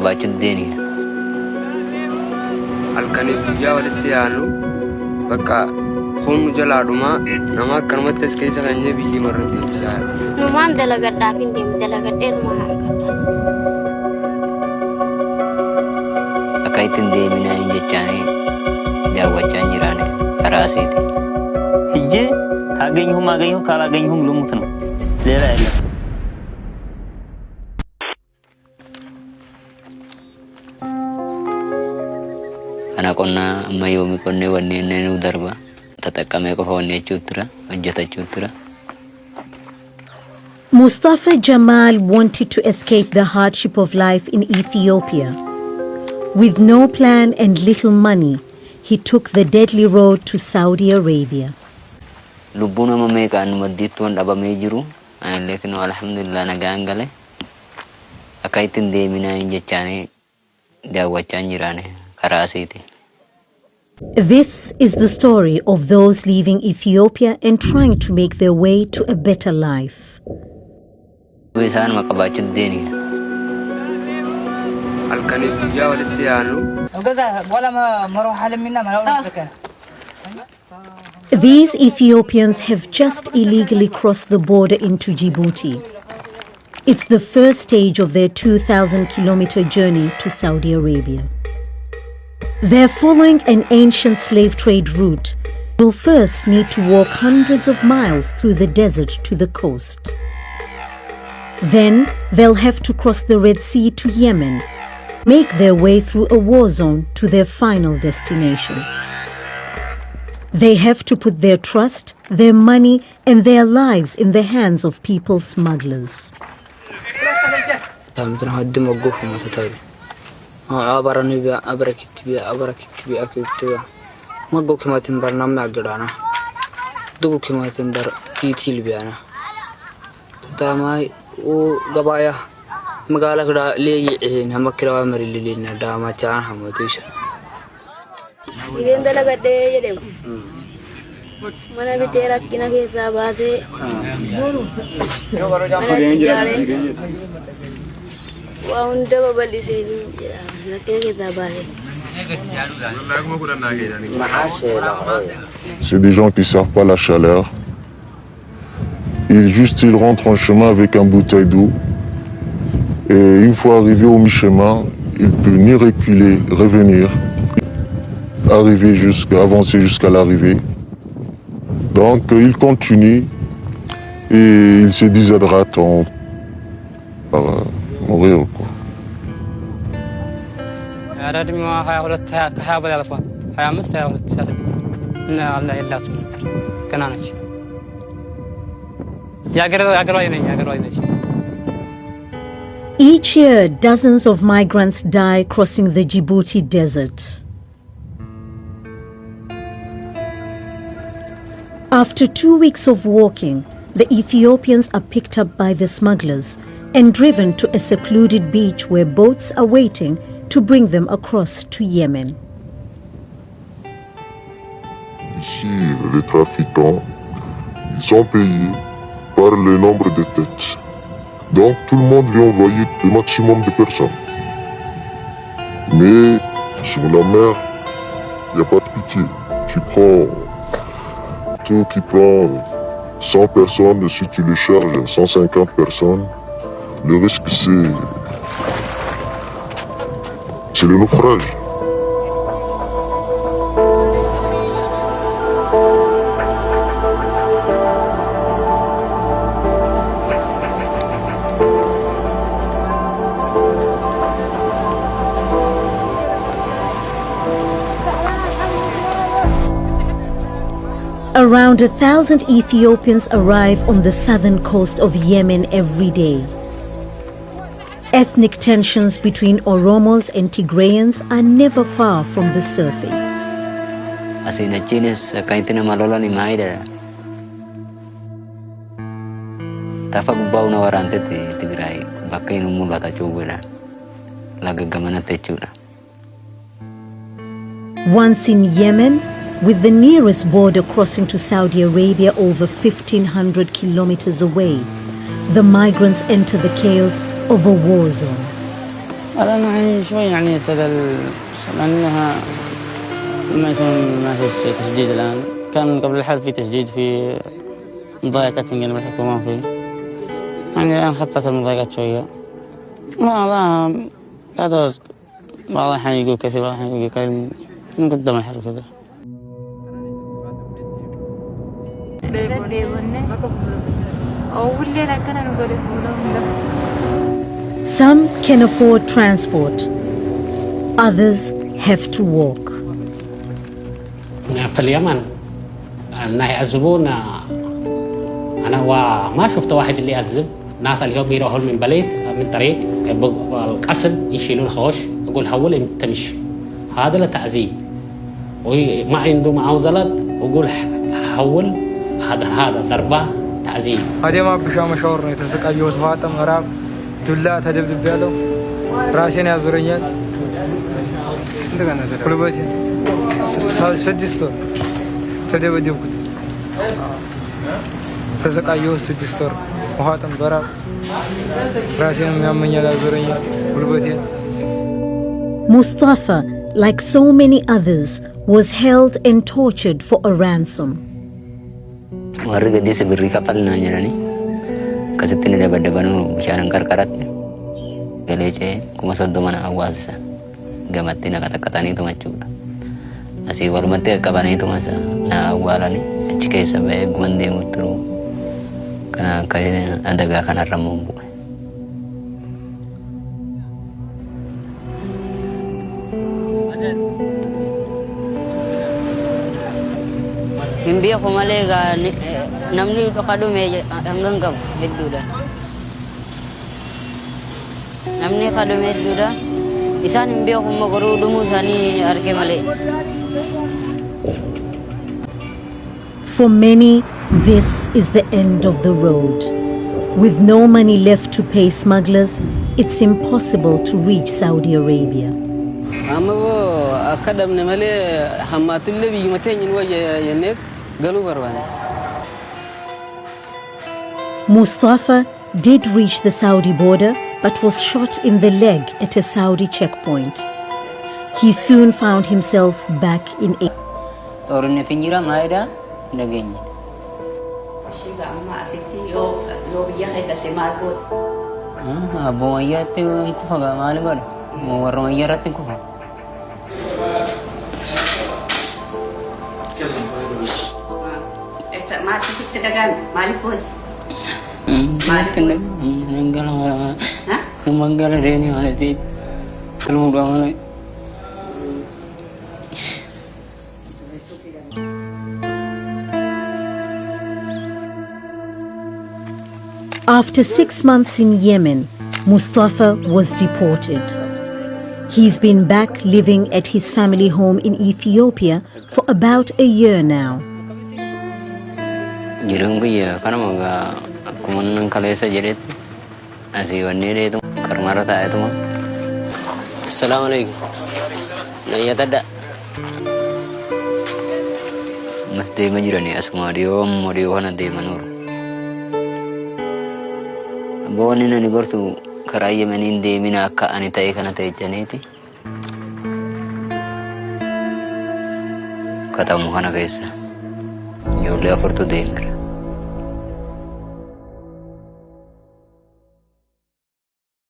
qabaachuu deeni. Halkanii guyyaa walitti yaanu bakka khonu jalaadhuma nama akkanumatti as keessa keenyee biyyi marratti ibsaa. Numaan dalagadhaaf hin deemu dalagadheetumaan argadha. Akka ittiin deeminaa hin jechaanii daawwachaa jiraane karaa asiiti. Hijjee kaageenyuhum kaalaageenyuhum lumuutu ነው ሌላ የለም. Kana qonnaa amma yoomi qonnee wanneen nuu darba taxaqqamee qofa wanneechuu tura hojjetachuu tura. Mustafa Jamal wanted to escape the hardship of life in Ethiopia. With no plan and little money, he took the deadly road to Saudi Arabia. Lubbuun amma meeqaan maddiitti waan dhabamee jiru lekin alhamdulillah nagaan gale akka ittiin deeminaa hin jechaanii daawwachaa jiraane karaa asiiti. This is the story of those leaving Ethiopia and trying to make their way to a better life. Isaan maqabaachuu deeni. Halkanii guyyaa walitti yaanu. These Ethiopians have just illegally crossed the border into Djibouti. It's the first stage of their 2,000-kilometer journey to Saudi Arabia. They're following an ancient slave trade route. Will first need to walk hundreds of miles through the desert to the coast. Then they'll have to cross the Red Sea to Yemen, make their way through a war zone to their final destination. They have to put their trust, their money, and their lives in the hands of people smugglers. Mana bitera kina keessa baasee waa hunda babal'isee jira lakkina keessa baasee. C'est des gens qui ne savent pas la chaleur. Ils rentrent en chemin avec un bouteille d'eau. Et une fois arrivé au mi-chemin, il ne peut ni reculer, revenir, avancer jusqu'à l'arrivée. Donc il continue et il se déshydrate par mourir. Each year, dozens of migrants die crossing the Djibouti desert. After 2 weeks of walking, the Ethiopians are picked up by the smugglers and driven to a secluded beach where boats are waiting to bring them across to Yemen. Ici, les trafiquants, ils sont payés par le nombre de têtes. Donc tout le monde veut envoyer le maximum de personnes. Mais sur la mer, il n'y a pas de pitié. Tu prends qui prend 100 personnes, si tu les charges 150 personnes, le risque c'est le naufrage. Around 1,000 Ethiopians arrive on the southern coast of Yemen every day. Ethnic tensions between Oromos and Tigrayans are never far from the surface. Asin achinis kaitina malola ni Miidhaa. Tafaq bauna warante Tigray bakka inu mul'ata chuubudha. Laga gamanatti jechuudha. Once in Yemen, with the nearest border crossing to Saudi Arabia over 1,500 kilometers away, the migrants enter the chaos of a war zone. الآن يعني شوي يعني لأنها ما يكون ما فيش تجديد الآن. كان قبل الحرب في تجديد في مضايقات من جانب الحكومة فيه. يعني الآن خفت المضايقات شوية. بعضها هذا بعض الأحيان يقول كثير بعض الأحيان يقول قليل من قدام الحرب كذا. Some can afford transport. Others have to walk. في اليمن الناس يعذبون. أنا ما شفت واحد اللي يعذب. ناس اليوم يروحون من بلد من طريق القصب يشيلون الخوش يقول حول انت تمشي. هذا لتعذيب وما عنده معوزلات ويقول حول. هذا ضربة تعذيب. هذه ما بشام شعور نتسق أيوة فاطمة مراب دولة تدب بيلو راشين يا زوريات كل بيتي سدستور تدب ديوكت تسق أيوة سدستور فاطمة مراب راشين من يا زوريات كل بيتي. Mustafa, like so many others, was held and tortured for a ransom. Warri gadi sebirri kapal na jirani. Kasitti ni dabadabanu bishaan karkarat. Galeche kuma soddomana awwaasa. Gamatti na katakatanii tu machuudha. Asii walumatti qabanii tu masa na awwaalani achi keessa ba'ee guman deemu turu. Kana akka adagaa kanarra bu'e. Himbiya ko malega namni dokado me hanggang gab medduda. Namni kado medduda isan himbiya ko maguru dumu sani arke male. For many, this is the end of the road. With no money left to pay smugglers, it's impossible to reach Saudi Arabia. Mustafa did reach the Saudi border but was shot in the leg at a Saudi checkpoint. He soon found himself back in Miidhaa nageenye. Abboo wayyaatti kufa maali godhe? Warra wayyaarratti kufa. Masih situ dagang, malik bos. Manggala reni mana sih? Kalau udah mana? After 6 months in Yemen, Mustafa was deported. He's been back living at his family home in Ethiopia for about a year now. Jirung kuya, karena mga kumanan kalesa jerit, asiwan nire itu karmara tayo itu mah. Assalamualaikum. Naya tada. Mas de majirani asmario morio hana de manur. Bawani na nigortu karaya manin de mina ka anita kana tayo janeti. Kata mo hana kaisa. Yo le afortu de mer.